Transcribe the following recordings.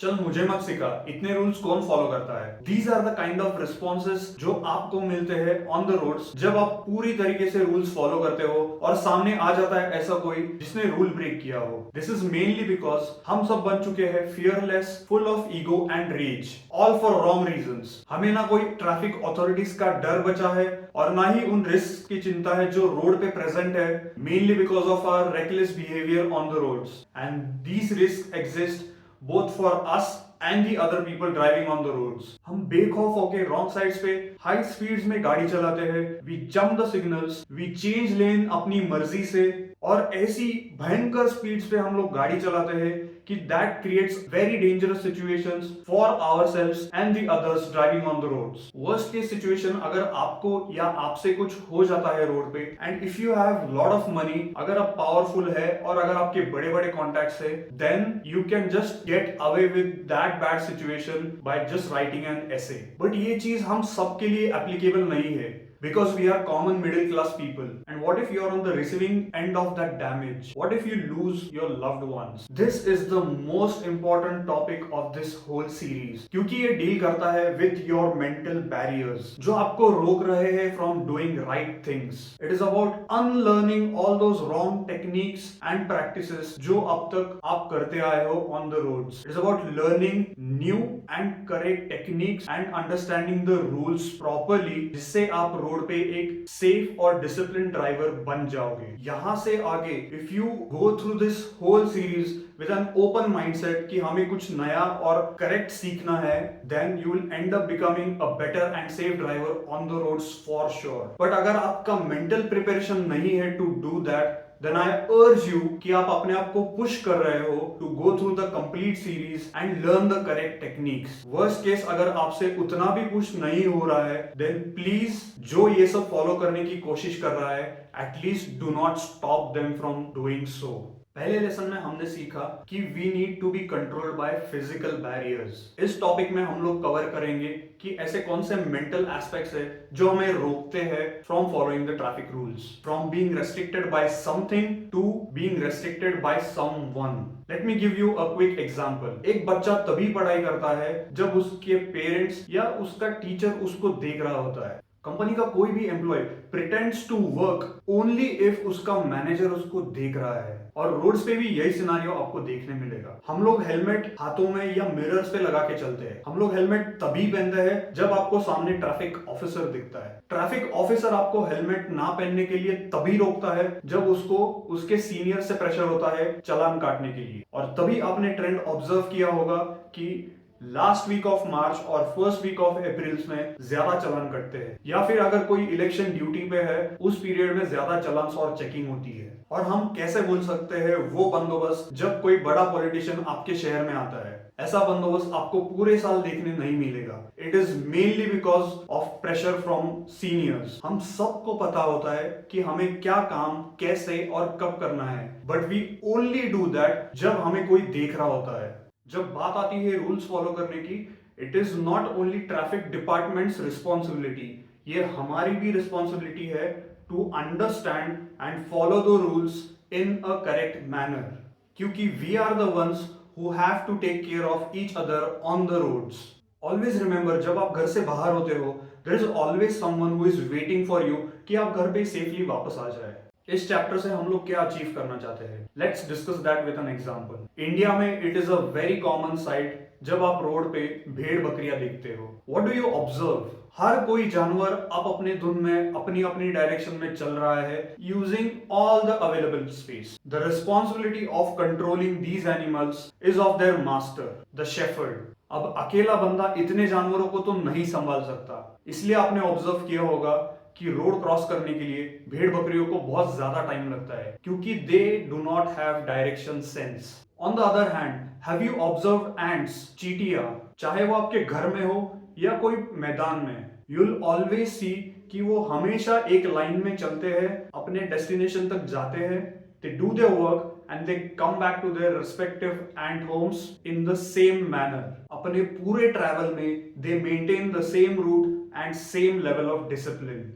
चल मुझे मत सिखा, इतने रूल्स कौन फॉलो करता है। These are the kind of responses जो आपको मिलते हैं ऑन द रोड्स जब आप पूरी तरीके से रूल्स फॉलो करते हो और सामने आ जाता है ऐसा कोई जिसने रूल ब्रेक किया हो। दिस इज मेनली बिकॉज हम सब बन चुके हैं fearless, full of ego and rage, all for wrong reasons. हमें ना कोई ट्रैफिक अथॉरिटीज का डर बचा है और ना ही उन रिस्क की चिंता है जो रोड पे प्रेजेंट है, mainly because of our reckless behaviour on the roads. And these risk exist both for us and the other people driving on the roads। हम बेखौफ होके रॉन्ग साइड्स पे हाई स्पीड्स में गाड़ी चलाते हैं, we jump the signals, we change lane अपनी मर्जी से, और ऐसी भयंकर स्पीड्स पे हम लोग गाड़ी चलाते हैं कि that creates very dangerous situations for ourselves and the others driving on the roads. Worst case situation, अगर आपको या आपसे कुछ हो जाता है रोड पे and if you have lot of money, अगर आप पावरफुल है और अगर आपके बड़े बड़े कॉन्टैक्ट्स है, then you can just get away with that bad situation by just writing an essay. But ये चीज हम सबके लिए एप्लीकेबल नहीं है because we are common middle class people. And what if you are on the receiving end of that damage? What if you lose your loved ones? This is the most important topic of this whole series, क्योंकि ये deal करता है with your mental barriers जो आपको रोक रहे हैं from doing right things. It is about unlearning all those wrong techniques and practices जो अब तक आप करते आए हो on the roads. It is about learning new and correct techniques and understanding the rules properly, जिससे आप रोड पे एक सेफ और डिसिप्लिन ड्राइवर बन जाओगे। यहां से आगे if you go through this whole series with an open mindset कि हमें कुछ नया और करेक्ट सीखना है, then you will end up becoming a better and safe driver on the roads for sure. But अगर आपका मेंटल प्रिपरेशन नहीं है to do that, then I urge you कि आप अपने आप को पुश कर रहे हो to go through the complete series and learn the correct techniques। Worst case अगर आपसे उतना भी पुश नहीं हो रहा है, then please जो ये सब फॉलो करने की कोशिश कर रहा है, at least do not stop them from doing so। पहले लेसन में हमने सीखा कि we need to be controlled by physical barriers. इस टॉपिक में हम लोग कवर करेंगे कि ऐसे कौन से मेंटल एस्पेक्ट्स है जो हमें रोकते हैं from following the traffic rules, from being restricted by something to being restricted by someone. Let me give you a quick example. एक बच्चा तभी पढ़ाई करता है जब उसके पेरेंट्स या उसका टीचर उसको देख रहा होता है। कंपनी का कोई भी employee pretends to work only if उसका मैनेजर उसको देख रहा है, और रोड्स पे भी यही सिनारियो आपको देखने मिलेगा। हम लोग हेलमेट हाथों में या मिरर्स पे लगा के चलते हैं। हम लोग हेलमेट तभी पहनते हैं जब आपको सामने ट्रैफिक ऑफिसर दिखता है। ट्रैफिक ऑफिसर आपको हेलमेट ना पहनने के लिए तभी रोकता है जब उसको उसके सीनियर से प्रेशर होता है चालान काटने के लिए। और तभी आपने ट्रेंड ऑब्जर्व किया होगा कि लास्ट वीक ऑफ मार्च और फर्स्ट वीक ऑफ अप्रैल में ज्यादा चालान कटते हैं, या फिर अगर कोई इलेक्शन ड्यूटी पे है उस पीरियड में ज्यादा चालान और चेकिंग होती है। और हम कैसे भूल सकते हैं वो बंदोबस्त जब कोई बड़ा पॉलिटिशियन आपके शहर में आता है। ऐसा बंदोबस्त आपको पूरे साल देखने नहीं मिलेगा। It is mainly because of pressure from seniors. हम सबको पता होता है कि हमें क्या काम कैसे और कब करना है, but we only do that जब हमें कोई देख रहा होता है। जब बात आती है रूल्स फॉलो करने की, it is not only traffic department's responsibility, ये हमारी भी रिस्पॉन्सिबिलिटी है to understand and follow the rules in a correct manner, क्योंकि we are the ones who have to take care of each other on the roads. Always remember, जब आप घर से बाहर होते हो, there is always someone who is waiting for you कि आप घर पे सेफली वापस आ जाए। इस चैप्टर से हम लोग क्या अचीव करना चाहते हैं, let's discuss that with an example. India में it is a very common sight जब आप रोड पे भेड़ बकरियां देखते हो। What do you observe? हर कोई जानवर अब अपने धुन में अपनी अपनी डायरेक्शन में चल रहा है, using all the available space. The responsibility of controlling these animals is of their master, the shepherd. अब अकेला बंदा इतने जानवरों को तो नहीं संभाल सकता, इसलिए आपने ऑब्जर्व किया होगा कि रोड क्रॉस करने के लिए भेड़ बकरियों को बहुत ज्यादा टाइम लगता है, क्योंकि they do not have direction sense. On the other hand, have you observed ants, चींटियां? चाहे वो आपके घर में हो या कोई मैदान में, यू विल ऑलवेज सी कि वो हमेशा एक लाइन में चलते हैं, अपने डेस्टिनेशन तक जाते हैं, they do their work and they come back to their respective ant homes in the same manner। अपने पूरे ट्रैवल में they maintain the same route and same level of discipline,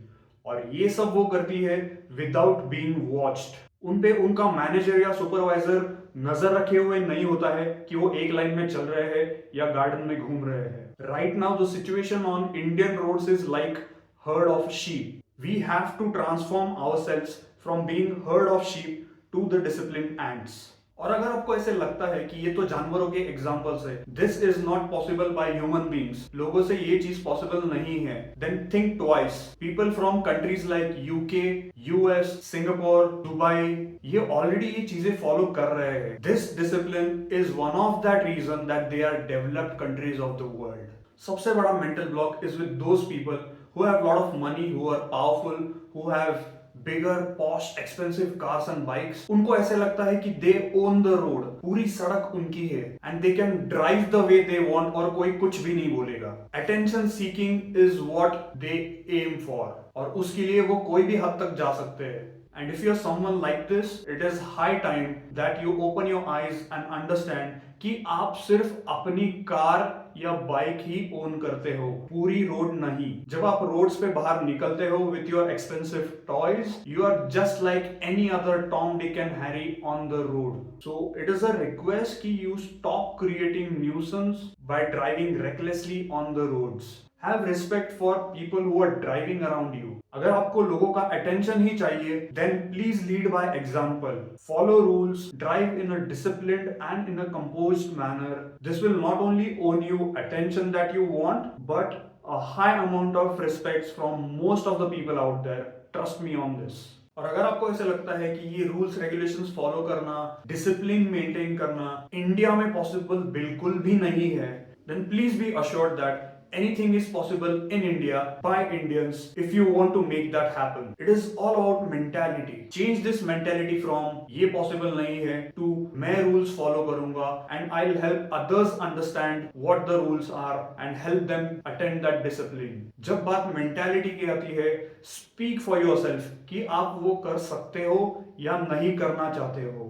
और ये सब वो करती है without being watched। उन पे उनका मैनेजर या सुपरवाइजर नजर रखे हुए नहीं होता है कि वो एक लाइन में चल रहे हैं या गार्डन में घूम रहे हैं। Right now the situation on Indian roads is like herd of sheep. We have to transform ourselves from being herd of sheep to the disciplined ants. और अगर आपको ऐसे लगता है कि ये तो जानवरों के एग्जाम्पल्स है, this is not possible by human beings, लोगों से ये चीज पॉसिबल नहीं है, then think twice. People from countries like UK, US, Singapore, Dubai, ये ऑलरेडी ये चीजें फॉलो कर रहे हैं। This discipline is one of that reason that they are developed countries of the world. सबसे बड़ा mental block is with those people who have a lot of money, who are powerful, who have bigger, posh, expensive cars and bikes. उनको ऐसे लगता है कि they own the road, पूरी सड़क उनकी है and they can drive the way they want और कोई कुछ भी नहीं बोलेगा। Attention seeking is what they aim for और उसके लिए वो कोई भी हद तक जा सकते हैं। And if you're someone like this, it is high time that you open your eyes and understand कि आप सिर्फ अपनी कार या बाइक ही ओन करते हो, पूरी रोड नहीं। जब आप रोड्स पे बाहर निकलते हो with your expensive toys, you are just like any other Tom, Dick and Harry on the road. So it is a request कि you stop creating nuisance by driving recklessly on the roads. Have respect for people who are driving around you. अगर आपको लोगों का attention ही चाहिए, then please lead by example. Follow rules, drive in a disciplined and in a composed manner. This will not only earn you attention that you want, but a high amount of respect from most of the people out there. Trust me on this. और अगर आपको ऐसे लगता है कि ये rules regulations follow करना, discipline maintain करना इंडिया में पॉसिबल बिल्कुल भी नहीं है, then please be assured that anything is possible in India by Indians if you want to make that happen. It is all about mentality. Change this mentality from ये possible नहीं है to मैं rules follow करूंगा and I'll help others understand what the rules are and help them attend that discipline. जब बात mentality की आती है, speak for yourself कि आप वो कर सकते हो या नहीं करना चाहते हो।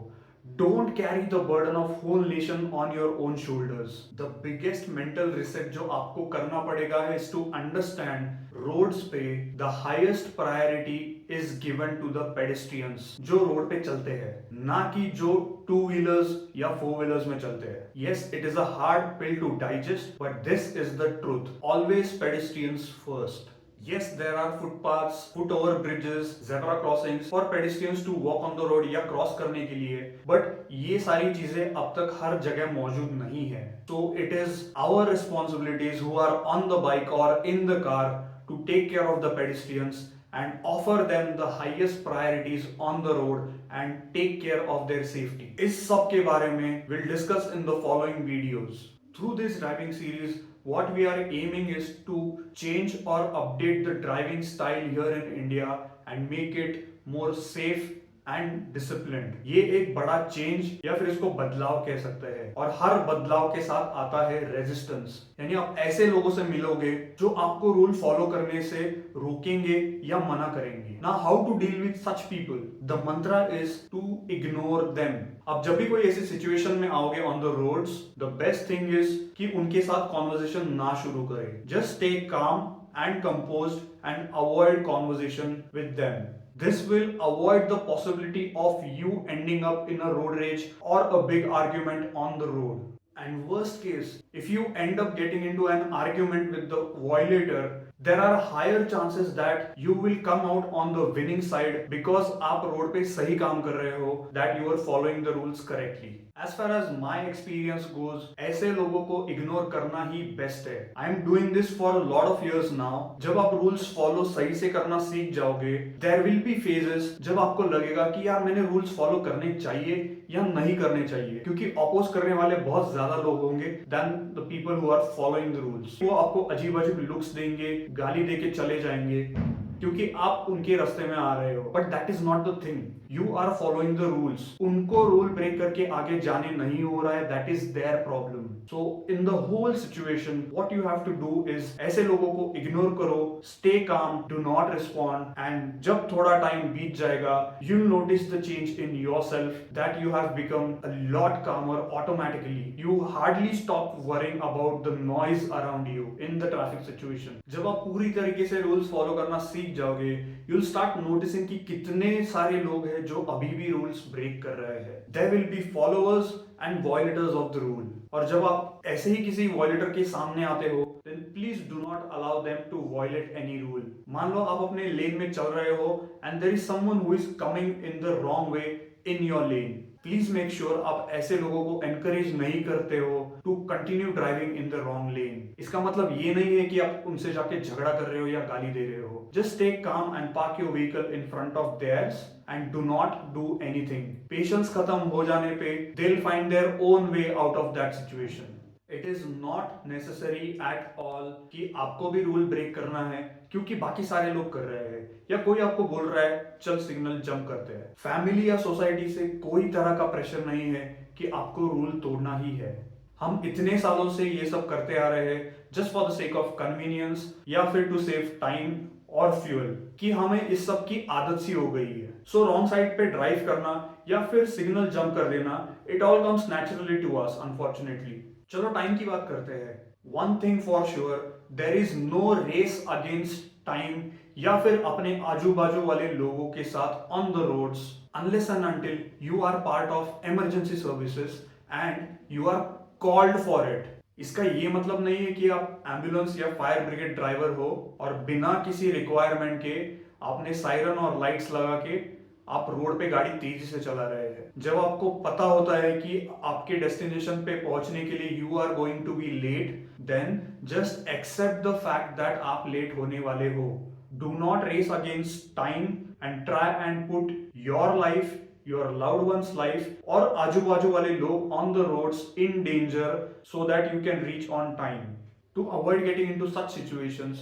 Don't carry the burden of whole nation on your own shoulders. The biggest mental reset जो आपको करना पड़ेगा है is to understand roads पे the highest priority is given to the pedestrians जो रोड पे चलते हैं, ना कि जो टू व्हीलर्स या फोर व्हीलर्स में चलते हैं। Yes, it is a hard pill to digest, but this is the truth. Always pedestrians first. Yes, there are footpaths, foot over bridges, zebra crossings for pedestrians to walk on the road या cross करने के लिए, but ये सारी चीजें अब तक हर जगह मौजूद नहीं है। So it is our responsibilities who are on the bike or in the car to take care of the pedestrians and offer them the highest priorities on the road and take care of their safety. इस सब के बारे में we'll discuss in the following videos. Through this driving series, what we are aiming is to change or update the driving style here in India and make it more safe and disciplined. ये एक बड़ा change या फिर इसको बदलाव कह सकते हैं और हर बदलाव के साथ आता है रेजिस्टेंस, यानी आप ऐसे लोगों से मिलोगे जो आपको रूल फॉलो करने से रोकेंगे या मना करेंगे। Now how to deal with such people? The mantra is to ignore them. अब जब भी कोई ऐसी सिचुएशन में आओगे on the roads, the best thing is कि उनके साथ कॉन्वर्सेशन ना शुरू करें। Just stay calm and composed and avoid conversation with them. This will avoid the possibility of you ending up in a road rage or a big argument on the road. And worst case, if you end up getting into an argument with the violator, there are higher chances that you will come out on the winning side because आप road पे सही काम कर रहे हो, that you are following the rules correctly. As far as my experience goes, ऐसे लोगों को इग्नोर करना ही बेस्ट है। I am doing this for a lot of years now. जब आप रूल्स फॉलो सही से करना सीख जाओगे, there will be phases जब आपको लगेगा कि यार मैंने रूल्स फॉलो करने चाहिए या नहीं करने चाहिए, क्योंकि अपोज करने वाले बहुत ज्यादा लोग होंगे than the people who are following the rules. वो आपको अजीब अजीब लुक्स देंगे, गाली देके चले जाएंगे क्योंकि आप उनके रास्ते में आ रहे हो, but that is not the thing. You are following the rules. उनको रूल ब्रेक करके आगे जाने नहीं हो रहा है, that is their problem. So in the whole situation what you have to do is ऐसे लोगों को इग्नोर करो, stay calm, do not respond, and जब थोड़ा टाइम बीत जाएगा you will notice the change in yourself that you have become a lot calmer automatically. You hardly stop worrying about the noise around you in the traffic situation. जब आप पूरी तरीके से rules follow करना सीख सीख जाओगे, यू विल स्टार्ट नोटिसिंग कि कितने सारे लोग हैं जो अभी भी रूल्स ब्रेक कर रहे हैं. There will be followers and violators of the rule. और जब आप ऐसे ही किसी वॉयलेटर के सामने आते हो, then please do not allow them to violate any rule. मान लो आप अपने लेन में चल रहे हो and there is someone who is coming in the wrong way in your lane. Please make sure आप ऐसे लोगों को एनकरेज नहीं करते हो to continue driving in the wrong lane. इसका मतलब ये नहीं है कि आप उनसे जाके झगड़ा कर रहे हो या गाली दे रहे हो. Just take calm and park your vehicle in front of theirs and do not do anything. Patience खत्म हो जाने पे they will find their own way out of that situation. It is not necessary at all कि आपको भी rule break करना है क्योंकि बाकी सारे लोग कर रहे हैं या कोई आपको बोल रहा है चल सिग्नल जंप करते हैं. फैमिली या सोसाइटी से कोई तरह का प्रेशर नहीं है कि आपको रूल तोड़ना ही है. हम इतने सालों से ये सब करते आ रहे हैं just for the sake of convenience या फिर टू सेव टाइम और फ्यूल कि हमें इस सब की आदत सी हो गई है. सो रॉन्ग साइड पे ड्राइव करना या फिर सिग्नल जंप कर देना, it all comes naturally to us unfortunately. चलो टाइम की बात करते हैं. One thing for sure, there is no race against time या फिर अपने आजू बाजू वाले लोगों के साथ on the roads unless and until you are part of emergency services and you are called for it. इसका ये मतलब नहीं है कि आप एम्बुलेंस या फायर ब्रिगेड ड्राइवर हो और बिना किसी रिक्वायरमेंट के आपने सायरन और लाइट्स लगा के आप रोड पे गाड़ी तेजी से चला रहे हैं. जब आपको पता होता है कि आपके डेस्टिनेशन पे पहुंचने के लिए you are going to be late, then just accept the fact that आप लेट होने वाले हो. Do not race against time and try and put your life, your loved one's life और आजू बाजू वाले लोग on the roads in danger so that you can reach on time. To avoid getting into such situations,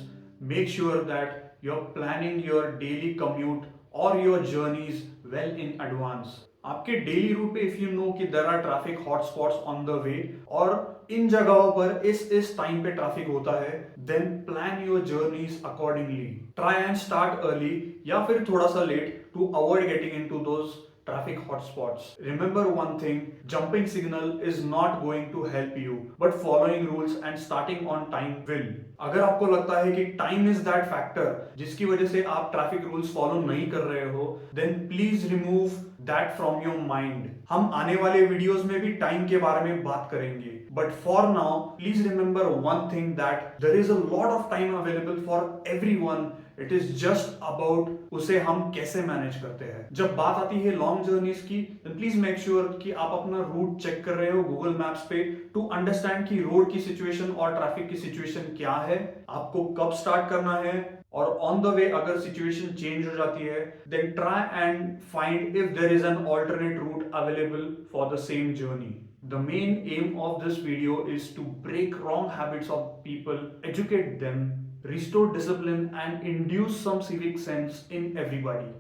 make sure that you're planning your daily commute or your journeys well in advance. आपके daily route पे if you know कि there are traffic hotspots on the way और इन जगहों पर इस time पे traffic होता है, then plan your journeys accordingly. Try and start early या फिर थोड़ा सा late to avoid getting into those traffic hotspots. Remember one thing, jumping signal is not going to help you, but following rules and starting on time will. अगर आपको लगता है कि time is that factor जिसकी वजह से आप traffic rules follow नहीं कर रहे हो, then please remove that from your mind. हम आने वाले वीडियोस में भी टाइम के बारे में बात करेंगे, but for now please remember one thing, that there is a lot of time available for everyone. It is just about उसे हम कैसे मैनेज करते हैं. जब बात आती है लॉन्ग जर्नीज की, प्लीज मेक श्योर कि आप अपना रूट चेक कर रहे हो गूगल मैप्स पे टू अंडरस्टैंड कि रोड की सिचुएशन और ट्रैफिक की सिचुएशन क्या है, आपको कब स्टार्ट करना है, और ऑन द वे अगर सिचुएशन चेंज हो जाती है then try and find if there is an alternate route available for the same journey. The main aim of this video is to break wrong habits of people, educate them, restore discipline and induce some civic sense in everybody.